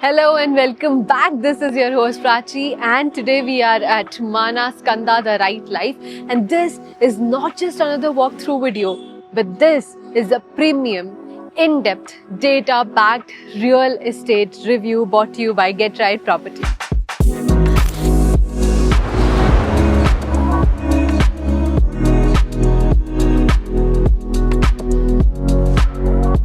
Hello and welcome back. This is your host Prachi, and today we are at Manaskanda, The Right Life. And this is not just another walkthrough video, but this is a premium, in-depth, data-backed real estate review brought to you by Get Right Property.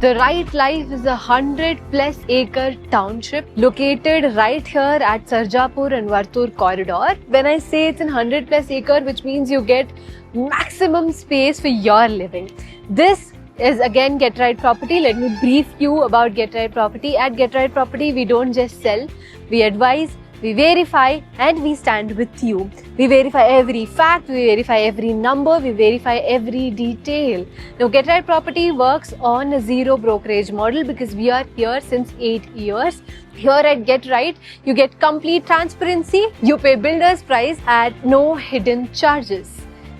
The Right Life is a 100+ acre township located right here at Sarjapur and Vartur corridor. When I say it's in 100+ acre, which means you get maximum space for your living. This is again Get Right Property. Let me brief you about Get Right Property. At Get Right Property, we don't just sell, we advise, we verify, and we stand with you. We verify every fact, we verify every number, we verify every detail. Now, Get Right Property works on a zero brokerage model because we are here since 8 years. Here at Get Right, you get complete transparency. You pay builder's price at no hidden charges.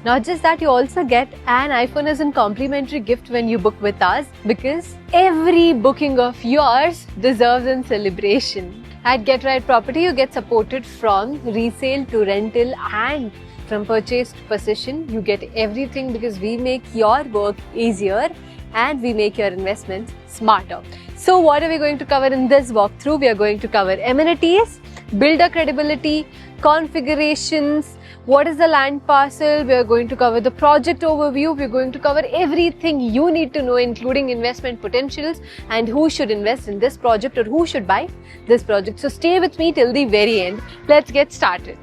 Not just that, you also get an iPhone as a complimentary gift when you book with us, because every booking of yours deserves a celebration. At Get Right Property, you get supported from resale to rental and from purchase to possession. You get everything because we make your work easier and we make your investments smarter. So what are we going to cover in this walkthrough? We are going to cover amenities, builder credibility, configurations, what is the land parcel, we are going to cover the project overview, we are going to cover everything you need to know, including investment potentials and who should invest in this project or who should buy this project. So stay with me till the very end. Let's get started.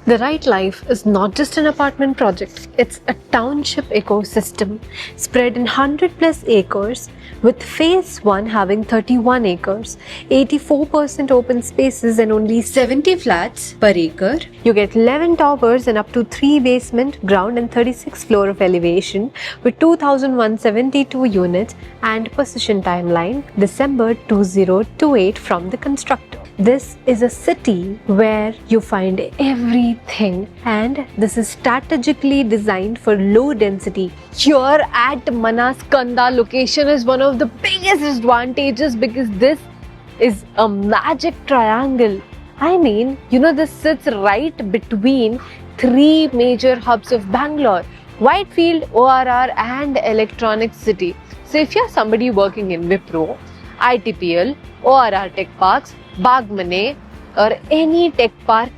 The Right Life is not just an apartment project, it's a township ecosystem spread in 100+ acres, with phase 1 having 31 acres, 84% open spaces and only 70 flats per acre. You get 11 towers and up to 3 basement, ground and 36 floor of elevation with 2,172 units and possession timeline December 2028 from the constructor. This is a city where you find everything, and this is strategically designed for low density. Here at Manaskanda location is one of the biggest advantages because this is a magic triangle. I mean, this sits right between 3 major hubs of Bangalore: Whitefield, ORR and Electronic City. So if you're somebody working in Wipro, ITPL, ORR Tech Parks, Bagmane or any tech park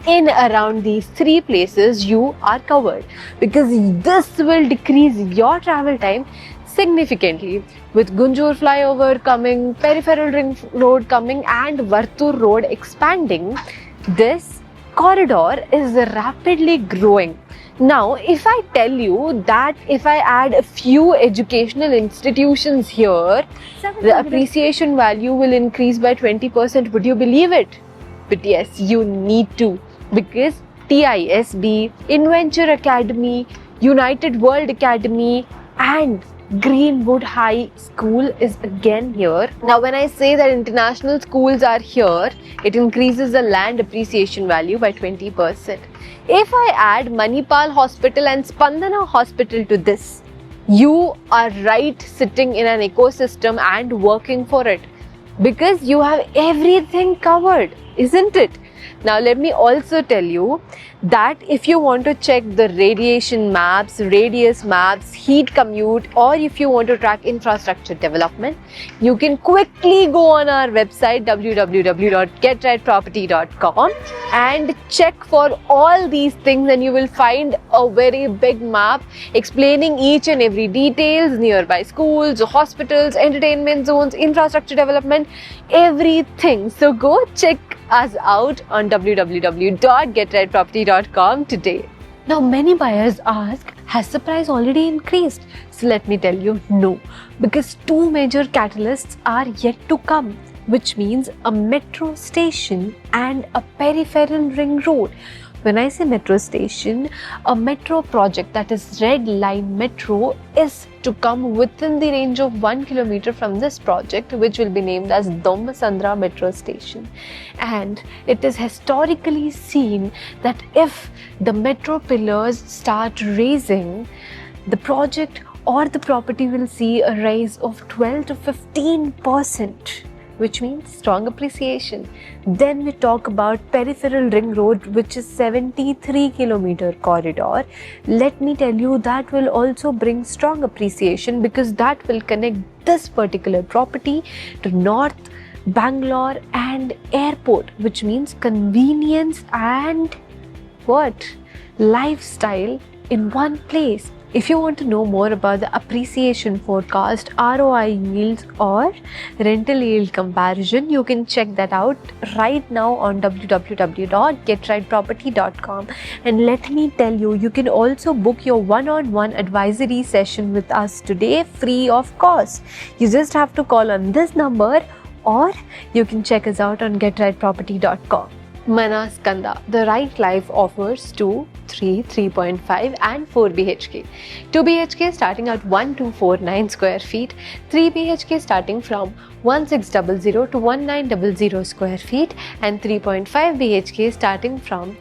in around these 3 places, you are covered, because this will decrease your travel time significantly. With Gunjur flyover coming, Peripheral Ring Road coming and Vartur Road expanding, this corridor is rapidly growing. Now, if I tell you that if I add a few educational institutions here, the appreciation value will increase by 20%. Would you believe it? But yes, you need to, because TISB, Inventure Academy, United World Academy and Greenwood High School is again here. Now, when I say that international schools are here, it increases the land appreciation value by 20%. If I add Manipal Hospital and Spandana Hospital to this, you are right sitting in an ecosystem and working for it, because you have everything covered, isn't it? Now, let me also tell you that if you want to check the radiation maps, radius maps, heat commute, or if you want to track infrastructure development, you can quickly go on our website www.getrightproperty.com and check for all these things, and you will find a very big map explaining each and every details: nearby schools, hospitals, entertainment zones, infrastructure development, everything. So go check us out on www.getrightproperty.com today. Now, many buyers ask, has the price already increased? So let me tell you, no, because 2 major catalysts are yet to come, which means a metro station and a peripheral ring road. When I say metro station, a metro project, that is Red Line Metro, is to come within the range of 1 kilometer from this project, which will be named as Dommasandra Metro Station. And it is historically seen that if the metro pillars start raising, the project or the property will see a rise of 12 to 15%. which means strong appreciation. Then we talk about peripheral ring road, which is 73-kilometer corridor. Let me tell you, that will also bring strong appreciation because that will connect this particular property to North Bangalore and airport, which means convenience and what? Lifestyle in one place. If you want to know more about the appreciation forecast, ROI yields or rental yield comparison, you can check that out right now on www.getrightproperty.com. And let me tell you, you can also book your one-on-one advisory session with us today free of cost. You just have to call on this number, or you can check us out on getrightproperty.com. Manaskanda, the Right Life offers 2, 3, 3.5 and 4 BHK. 2 BHK starting at 1249 square feet, 3 BHK starting from 1600 to 1900 square feet, and 3.5 BHK starting from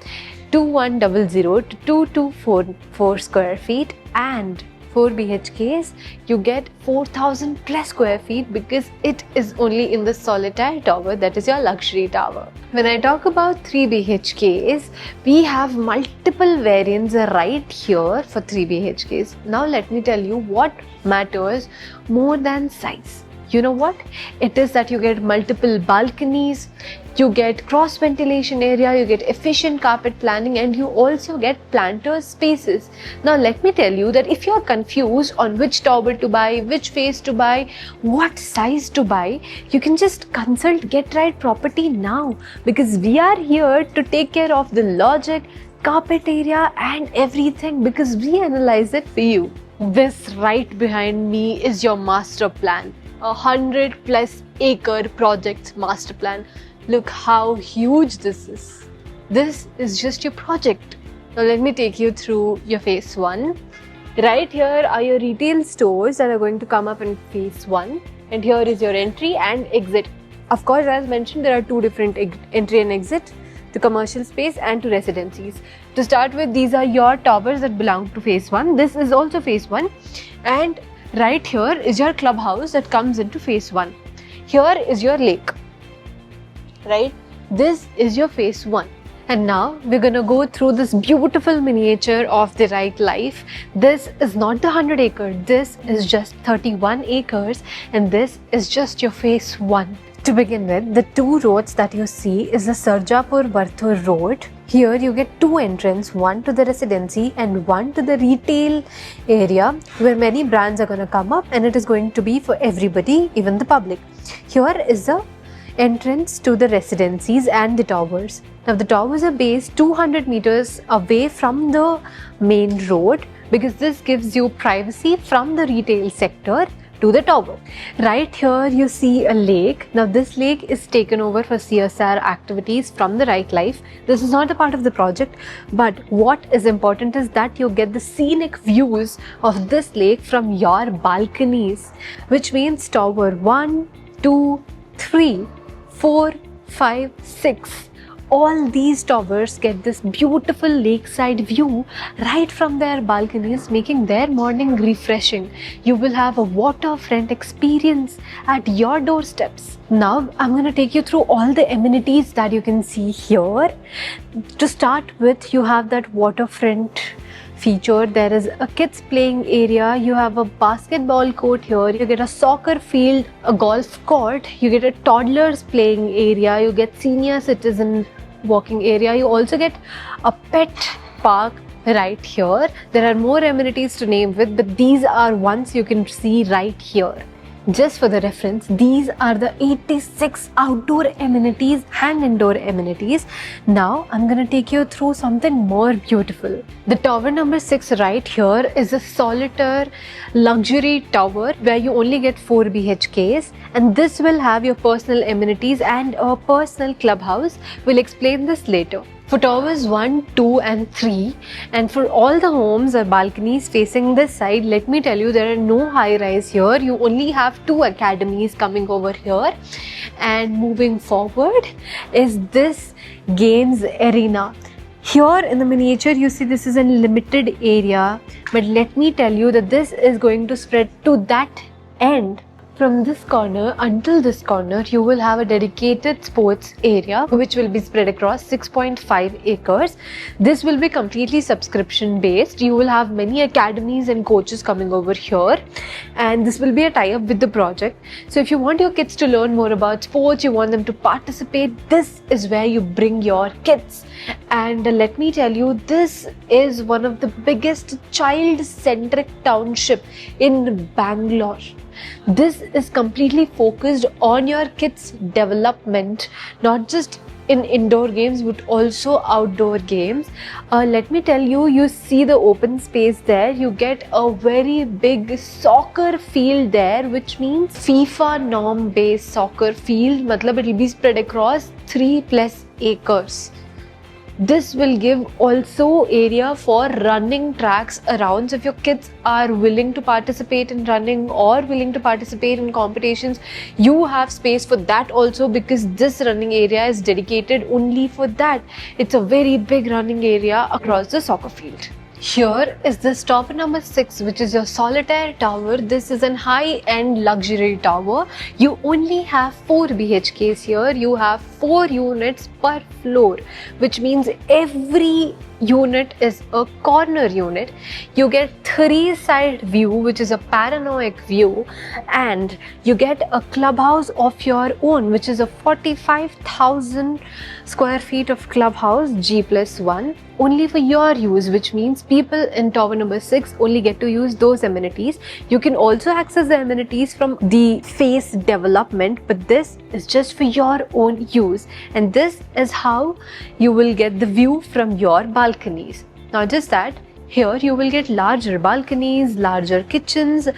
2100 to 2244 square feet, and 4 BHKs, you get 4000 plus square feet because it is only in the solitaire tower, that is your luxury tower. When I talk about 3 BHKs, we have multiple variants right here for 3 BHKs. Now let me tell you what matters more than size. You know what? It is that you get multiple balconies, you get cross ventilation area, you get efficient carpet planning, and you also get planter spaces. Now let me tell you that if you are confused on which tower to buy, which phase to buy, what size to buy, you can just consult Get Right Property now, because we are here to take care of the logic, carpet area and everything, because we analyze it for you. This right behind me is your master plan. 100 plus acre project master plan. Look how huge this is. This is just your project. Now let me take you through your phase 1. Right here are your retail stores that are going to come up in phase 1, and here is your entry and exit. Of course, as mentioned, there are two different entry and exit, to commercial space and to residencies. To start with, these are your towers that belong to phase 1. This is also phase 1, and right here is your clubhouse that comes into phase 1. Here is your lake. Right? This is your phase 1. And now we're gonna go through this beautiful miniature of the Right Life. This is not the 100 acre, this is just 31 acres, and this is just your phase 1. To begin with, the two roads that you see is the Sarjapur-Varthur road. Here you get two entrances, one to the residency and one to the retail area where many brands are going to come up, and it is going to be for everybody, even the public. Here is the entrance to the residencies and the towers. Now the towers are based 200 meters away from the main road because this gives you privacy from the retail sector to the tower. Right here you see a lake. Now this lake is taken over for CSR activities from the Right Life. This is not a part of the project, but what is important is that you get the scenic views of this lake from your balconies, which means tower 1, 2, 3, 4, 5, 6. All these towers get this beautiful lakeside view right from their balconies, making their morning refreshing. You will have a waterfront experience at your doorsteps. Now I'm going to take you through all the amenities that you can see here. To start with, you have that waterfront feature. There is a kids playing area, you have a basketball court here, you get a soccer field, a golf court, you get a toddlers playing area, you get senior citizen walking area, you also get a pet park right here. There are more amenities to name with, but these are ones you can see right here. Just for the reference, these are the 86 outdoor amenities and indoor amenities. Now I'm going to take you through something more beautiful. The tower number 6 right here is a solitaire luxury tower where you only get 4 BHKs, and this will have your personal amenities and a personal clubhouse. We'll explain this later. For towers 1, 2 and 3, and for all the homes or balconies facing this side, let me tell you, there are no high-rise here. You only have 2 academies coming over here. And moving forward is this games arena. Here in the miniature you see this is a limited area, but let me tell you that this is going to spread to that end From this corner until this corner, you will have a dedicated sports area which will be spread across 6.5 acres. This will be completely subscription based. You will have many academies and coaches coming over here, and this will be a tie-up with the project. So if you want your kids to learn more about sports, you want them to participate, this is where you bring your kids. And let me tell you, this is one of the biggest child-centric township in Bangalore. This is completely focused on your kids' development, not just in indoor games but also outdoor games. Let me tell you, you see the open space there, you get a very big soccer field there, which means FIFA norm based soccer field. Matlab it will be spread across 3+ acres. This will give also area for running tracks around. So if your kids are willing to participate in running or willing to participate in competitions, you have space for that also, because this running area is dedicated only for that. It's a very big running area across the soccer field. Here is the stop number 6, which is your solitaire tower. This is an high-end luxury tower. You only have 4 BHKs here. You have 4 units per floor, which means every unit is a corner unit. You get 3-side view, which is a panoramic view, and you get a clubhouse of your own, which is a 45,000 square feet of clubhouse G+1 only for your use, which means people in tower number 6 only get to use those amenities. You can also access the amenities from the phase development, but this is just for your own use, and this is how you will get the view from your balconies. Not just that, here you will get larger balconies, larger kitchens,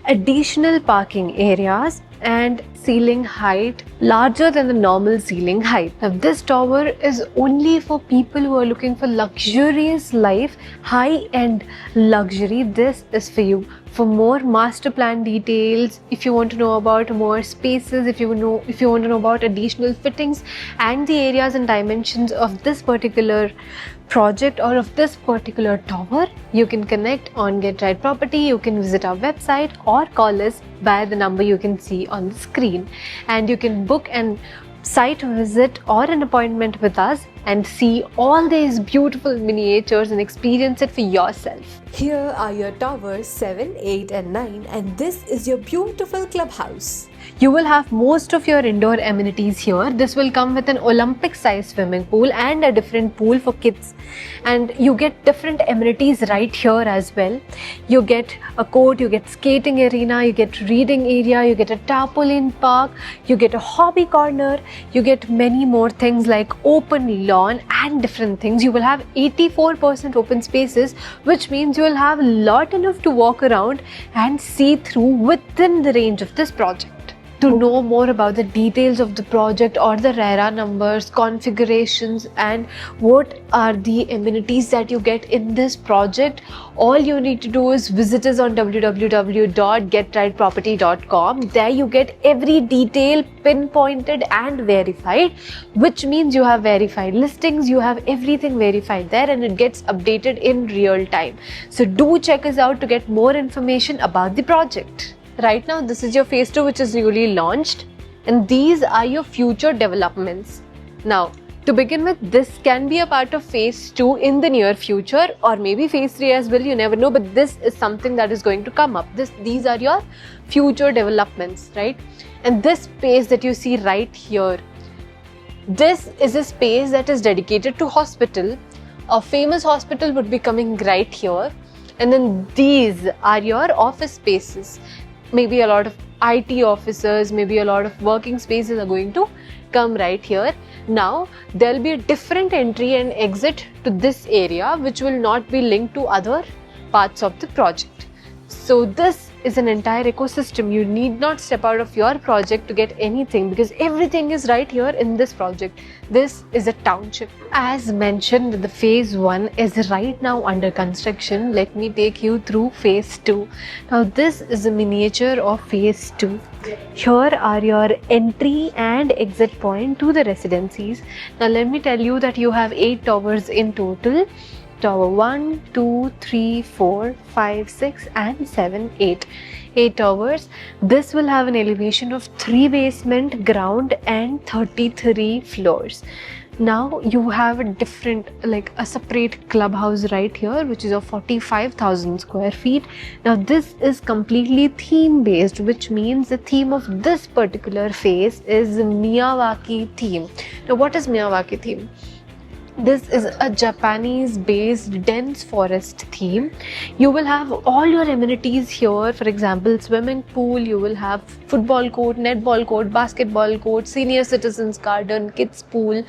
additional parking areas, and ceiling height larger than the normal ceiling height. Now this tower is only for people who are looking for luxurious life, high-end luxury. This is for you. For more master plan details, if you want to know about more spaces, if you want to know about additional fittings and the areas and dimensions of this particular project or of this particular tower, you can connect on Get Right Property. You can visit our website or call us by the number you can see on the screen, and you can book an site visit or an appointment with us and see all these beautiful miniatures and experience it for yourself. Here are your towers 7, 8 and 9, and this is your beautiful clubhouse. You will have most of your indoor amenities here. This will come with an Olympic size swimming pool and a different pool for kids, and you get different amenities right here as well. You get a court, you get skating arena, you get reading area, you get a trampoline park, you get a hobby corner, you get many more things like open lawn and different things. You will have 84% open spaces, which means you will have a lot enough to walk around and see through within the range of this project. To know more about the details of the project or the RERA numbers, configurations, and what are the amenities that you get in this project, all you need to do is visit us on www.getrightproperty.com. There you get every detail pinpointed and verified, which means you have verified listings, you have everything verified there, and it gets updated in real time. So do check us out to get more information about the project. Right now, this is your phase 2, which is newly launched, and these are your future developments. Now, to begin with, this can be a part of phase 2 in the near future, or maybe phase 3 as well, you never know, but this is something that is going to come up. These are your future developments, right? And this space that you see right here, this is a space that is dedicated to hospital. A famous hospital would be coming right here, and then these are your office spaces. Maybe a lot of IT officers, maybe a lot of working spaces are going to come right here. Now, there will be a different entry and exit to this area, which will not be linked to other parts of the project. So this is an entire ecosystem. You need not step out of your project to get anything, because everything is right here in this project. This is a township. As mentioned, the phase 1 is right now under construction. Let me take you through phase 2. Now this is a miniature of phase 2. Here are your entry and exit point to the residencies. Now let me tell you that you have 8 towers in total. Tower 1, 2, 3, 4, 5, 6 and 7, 8. 8 towers. This will have an elevation of 3 basement, ground and 33 floors. Now you have a different, like a separate clubhouse right here, which is of 45,000 square feet. Now this is completely theme based, which means the theme of this particular phase is Miyawaki theme. Now what is Miyawaki theme? This is a Japanese based dense forest theme. You will have all your amenities here. For example, swimming pool, you will have football court, netball court, basketball court, senior citizens garden, kids pool,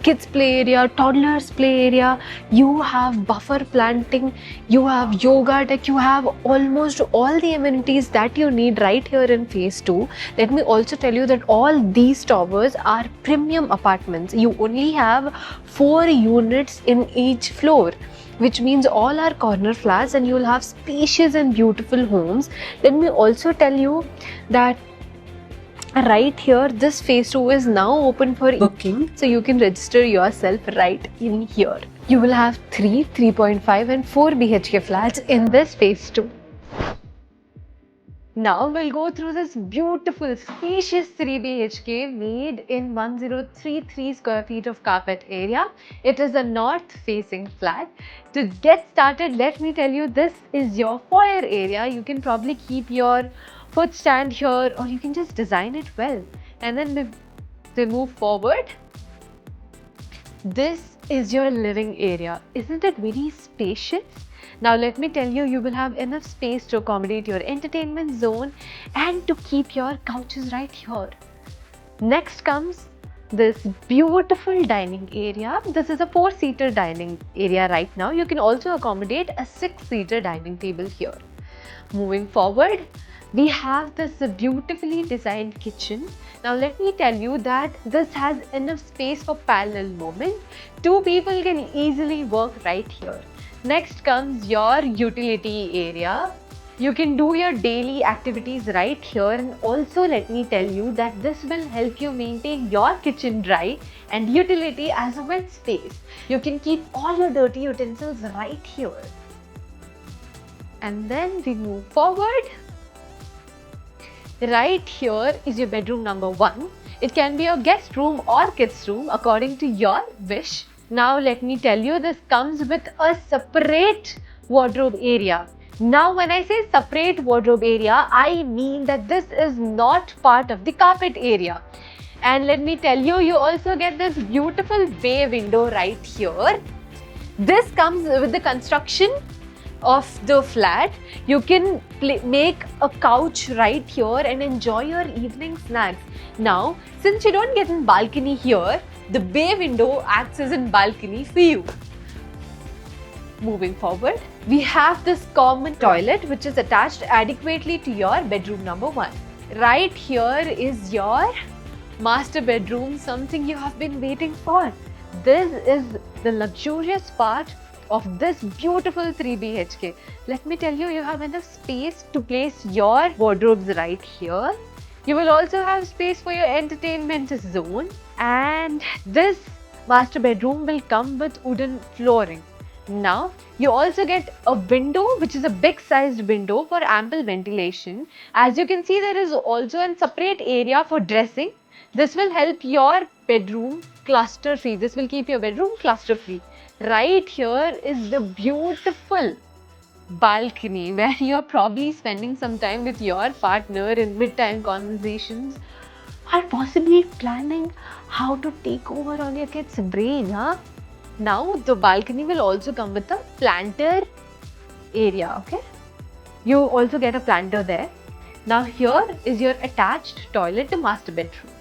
kids play area, toddlers play area. You have buffer planting, you have yoga deck, you have almost all the amenities that you need right here in phase 2. Let me also tell you that all these towers are premium apartments. You only have 4 units in each floor, which means all are corner flats and you will have spacious and beautiful homes. Let me also tell you that right here this phase 2 is now open for booking, so you can register yourself right in here. You will have 3, 3.5 and 4 BHK flats in this phase 2. Now we'll go through this beautiful spacious 3 BHK made in 1033 square feet of carpet area. It is a north facing flat. To get started, let me tell you, this is your foyer area. You can probably keep your foot stand here, or you can just design it well. And then we move forward. This is your living area. Isn't it very spacious? Now let me tell you, you will have enough space to accommodate your entertainment zone and to keep your couches right here. Next comes this beautiful dining area. This is a 4-seater dining area right now. You can also accommodate a 6-seater dining table here. Moving forward, we have this beautifully designed kitchen. Now let me tell you that this has enough space for parallel movement. 2 people can easily work right here. Next comes your utility area. You can do your daily activities right here, and also let me tell you that this will help you maintain your kitchen dry and utility as a wet space. You can keep all your dirty utensils right here. And then we move forward. Right here is your bedroom number 1. It can be a guest room or kids room according to your wish. Now let me tell you, this comes with a separate wardrobe area. Now when I say separate wardrobe area, I mean that this is not part of the carpet area. And let me tell you, you also get this beautiful bay window right here. This comes with the construction of the flat. You can make a couch right here and enjoy your evening snacks. Now, since you don't get a balcony here, the bay window acts as a balcony for you. Moving forward, we have this common toilet which is attached adequately to your bedroom number 1. Right here is your master bedroom, something you have been waiting for. This is the luxurious part of this beautiful 3 BHK. Let me tell you, you have enough space to place your wardrobes right here. You will also have space for your entertainment zone, and this master bedroom will come with wooden flooring. Now, you also get a window which is a big sized window for ample ventilation. As you can see, there is also a separate area for dressing. This will help your bedroom cluster free. This will keep your bedroom cluster free. Right here is the beautiful balcony where you're probably spending some time with your partner in mid-time conversations, or possibly planning how to take over on your kid's brain, huh? Now the balcony will also come with a planter area, okay? You also get a planter there. Now here is your attached toilet to master bedroom.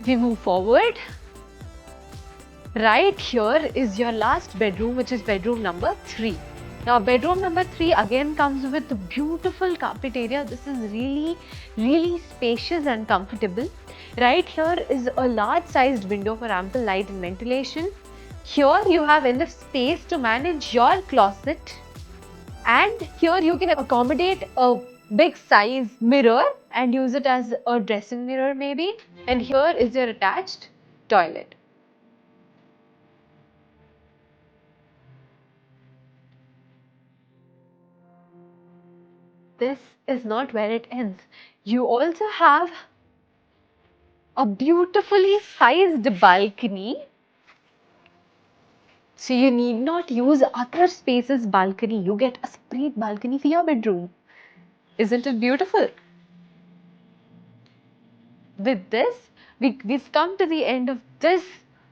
We move forward. Right here is your last bedroom, which is bedroom number 3. Now bedroom number 3 again comes with a beautiful carpet area. This is really spacious and comfortable. Right here is a large sized window for ample light and ventilation. Here you have enough space to manage your closet, and here you can accommodate a big size mirror and use it as a dressing mirror maybe. And here is your attached toilet. this is not where it ends. You also have a beautifully sized balcony. So you need not use other spaces balcony. You get a separate balcony for your bedroom. Isn't it beautiful? With this, we've come to the end of this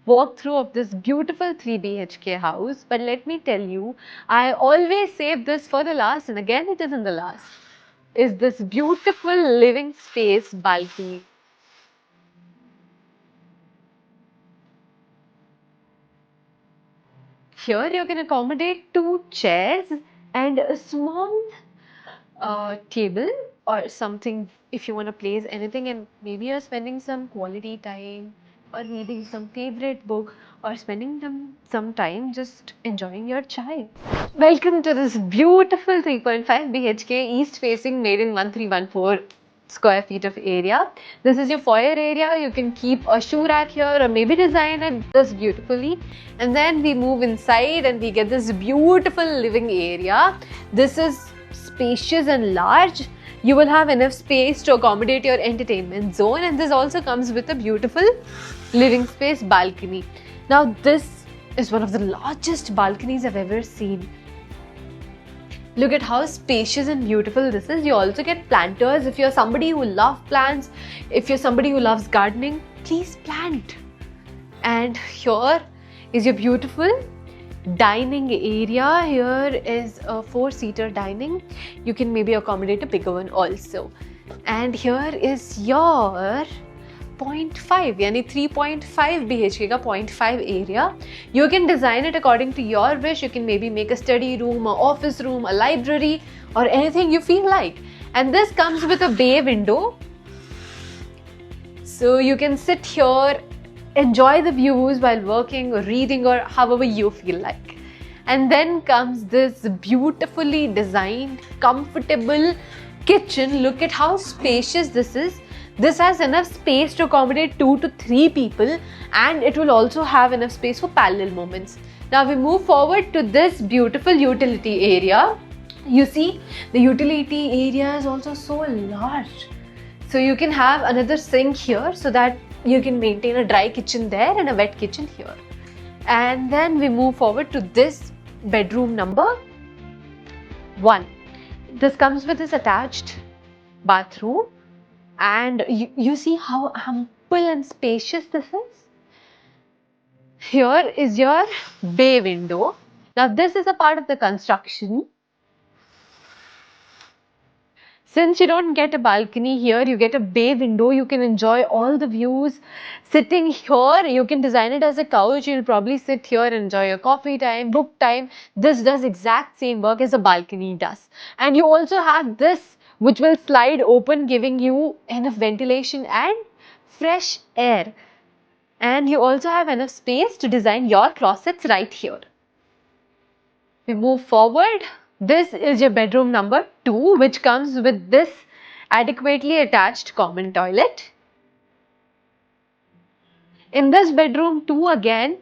walkthrough of this beautiful 3 BHK house. But let me tell you, I always save this for the last, and again it is in the last, is this beautiful living space balcony. Here you can accommodate 2 chairs and a small table or something if you want to place anything, and maybe you're spending some quality time or reading some favorite book or spending some time just enjoying your chai. Welcome to this beautiful 3.5 BHK east facing made in 1314 square feet of area. This is your foyer area. You can keep a shoe rack here or maybe design it this beautifully. And then we move inside and we get this beautiful living area. This is spacious and large. You will have enough space to accommodate your entertainment zone, and this also comes with a beautiful living space balcony. Now this is one of the largest balconies I've ever seen. Look at how spacious and beautiful this is. You also get planters. If you're somebody who loves plants, if you're somebody who loves gardening, please plant. And here is your beautiful dining area. Here is a 4-seater dining. You can maybe accommodate a bigger one also. And here is your 0.5 यानी 3.5 BHK का 0.5 area. You can design it according to your wish. You can maybe make a study room, an office room, a library, or anything you feel like. And this comes with a bay window. So you can sit here, enjoy the views while working or reading or however you feel like. And then comes this beautifully designed, comfortable kitchen. Look at how spacious this is. This has enough space to accommodate 2 to 3 people, and it will also have enough space for parallel movements. Now we move forward to this beautiful utility area. You see, the utility area is also so large. So you can have another sink here so that you can maintain a dry kitchen there and a wet kitchen here. And then we move forward to this bedroom number 1. This comes with this attached bathroom. And you see how ample and spacious this is. Here is your bay window. Now this is a part of the construction. Since you don't get a balcony here, you get a bay window. You can enjoy all the views. Sitting here, you can design it as a couch. You'll probably sit here and enjoy your coffee time, book time. This does exact same work as a balcony does. And you also have this, which will slide open, giving you enough ventilation and fresh air. And you also have enough space to design your closets right here. We move forward. This is your bedroom number 2, which comes with this adequately attached common toilet. In this bedroom 2 again,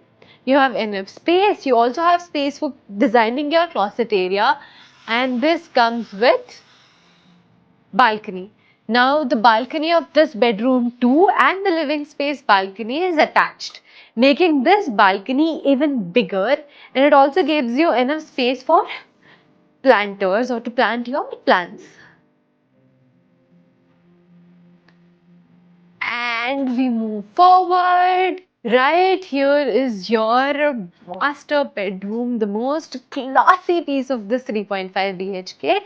you have enough space. You also have space for designing your closet area, and this comes with balcony. Now the balcony of this bedroom 2 and the living space balcony is attached, making this balcony even bigger, and it also gives you enough space for planters or to plant your plants. And we move forward. Right here is your master bedroom, the most classy piece of this 3.5 BHK.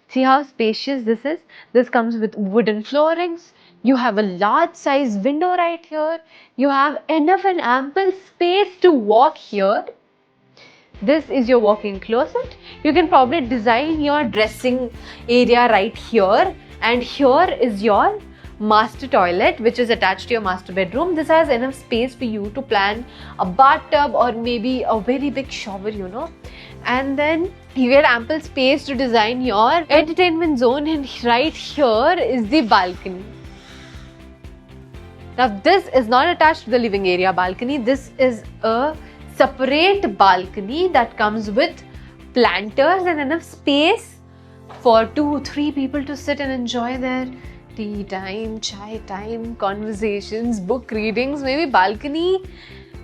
See how spacious this is. This comes with wooden floorings. You have a large size window right here. You have enough and ample space to walk here. This is your walk-in closet. You can probably design your dressing area right here. And here is your master toilet, which is attached to your master bedroom. This has enough space for you to plan a bathtub or maybe a very big shower, you know. And then you get ample space to design your entertainment zone, and right here is the balcony. Now this is not attached to the living area balcony. This is a separate balcony that comes with planters and enough space for 2-3 people to sit and enjoy their tea time, chai time, conversations, book readings. Maybe balcony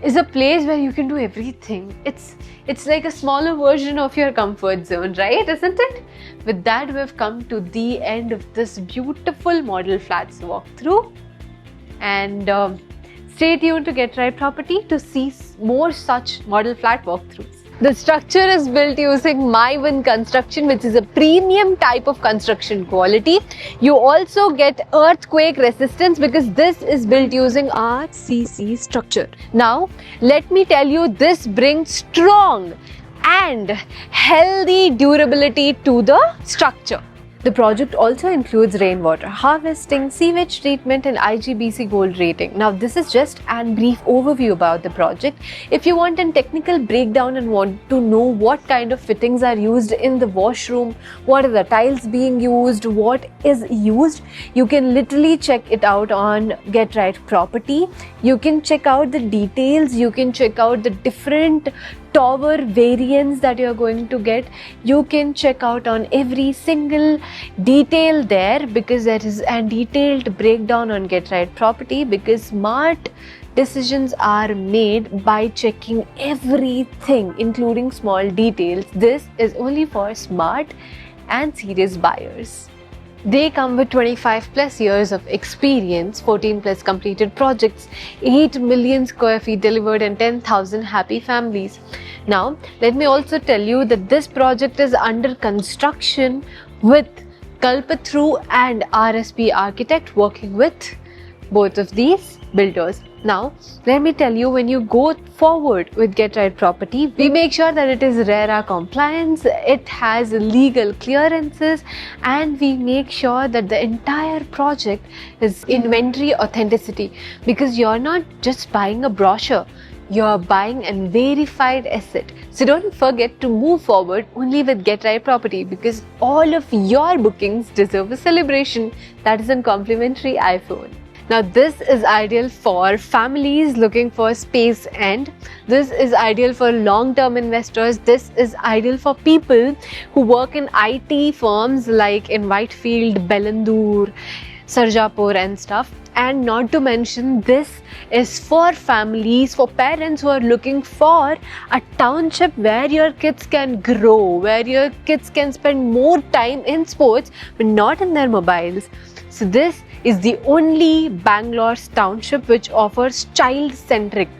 is a place where you can do everything. It's like a smaller version of your comfort zone, right? Isn't it? With that, we have come to the end of this beautiful model flats walkthrough. And stay tuned to Get Right Property to see more such model flat walkthroughs. The structure is built using My1 construction, which is a premium type of construction quality. You also get earthquake resistance because this is built using RCC structure. Now, let me tell you, this brings strong and healthy durability to the structure. The project also includes rainwater harvesting, sewage treatment and IGBC Gold rating. Now this is just a brief overview about the project. If you want a technical breakdown and want to know what kind of fittings are used in the washroom, what are the tiles being used, what is used, you can literally check it out on Get Right Property. You can check out the details, you can check out the different tower variants that you're going to get. You can check out on every single detail there because there is a detailed breakdown on Get Right Property, because smart decisions are made by checking everything including small details. This is only for smart and serious buyers. They come with 25 plus years of experience, 14 plus completed projects, 8 million square feet delivered and 10,000 happy families. Now, let me also tell you that this project is under construction with Kalpataru and RSP Architect working with both of these builders. Now, let me tell you, when you go forward with Get Right Property, we make sure that it is RERA compliance, it has legal clearances, and we make sure that the entire project is inventory authenticity, because you're not just buying a brochure, you're buying a verified asset. So don't forget to move forward only with Get Right Property, because all of your bookings deserve a celebration. That is a complimentary iPhone. Now this is ideal for families looking for space, and this is ideal for long-term investors. This is ideal for people who work in IT firms like in Whitefield, Bellandur, Sarjapur and stuff. And not to mention, this is for families, for parents who are looking for a township where your kids can grow, where your kids can spend more time in sports but not in their mobiles. So this is the only Bangalore's township which offers child-centric,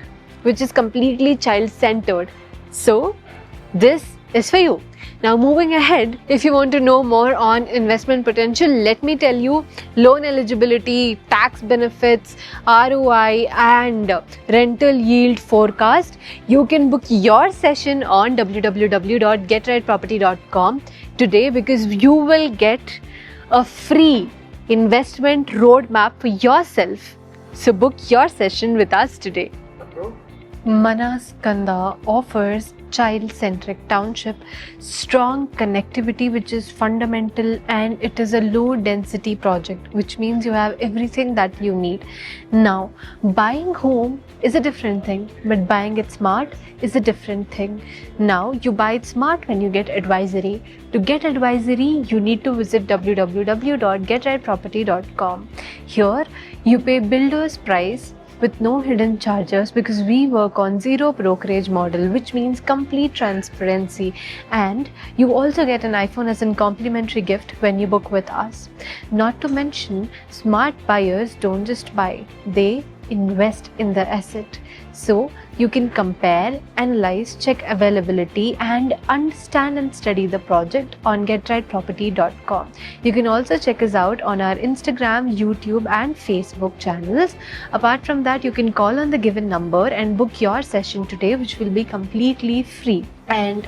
which is completely child-centered. So this is for you. Now moving ahead, if you want to know more on investment potential, let me tell you loan eligibility, tax benefits, ROI and rental yield forecast. You can book your session on www.getrightproperty.com today, because you will get a free investment roadmap for yourself. So book your session with us today. Manaskanda offers child-centric township, strong connectivity which is fundamental, and it is a low-density project, which means you have everything that you need. Now, buying home is a different thing, but buying it smart is a different thing. Now, you buy it smart when you get advisory. To get advisory, you need to visit www.getrightproperty.com. Here, you pay builder's price with no hidden charges, because we work on zero brokerage model, which means complete transparency, and you also get an iPhone as a complimentary gift when you book with us. Not to mention, smart buyers don't just buy, they invest in the asset. So you can compare, analyze, check availability and understand and study the project on getrightproperty.com. You can also check us out on our Instagram, YouTube and Facebook channels. Apart from that, you can call on the given number and book your session today, which will be completely free. And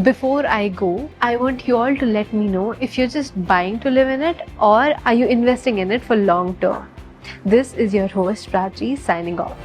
before I go, I want you all to let me know if you're just buying to live in it or are you investing in it for long term. This is your host Prachi signing off.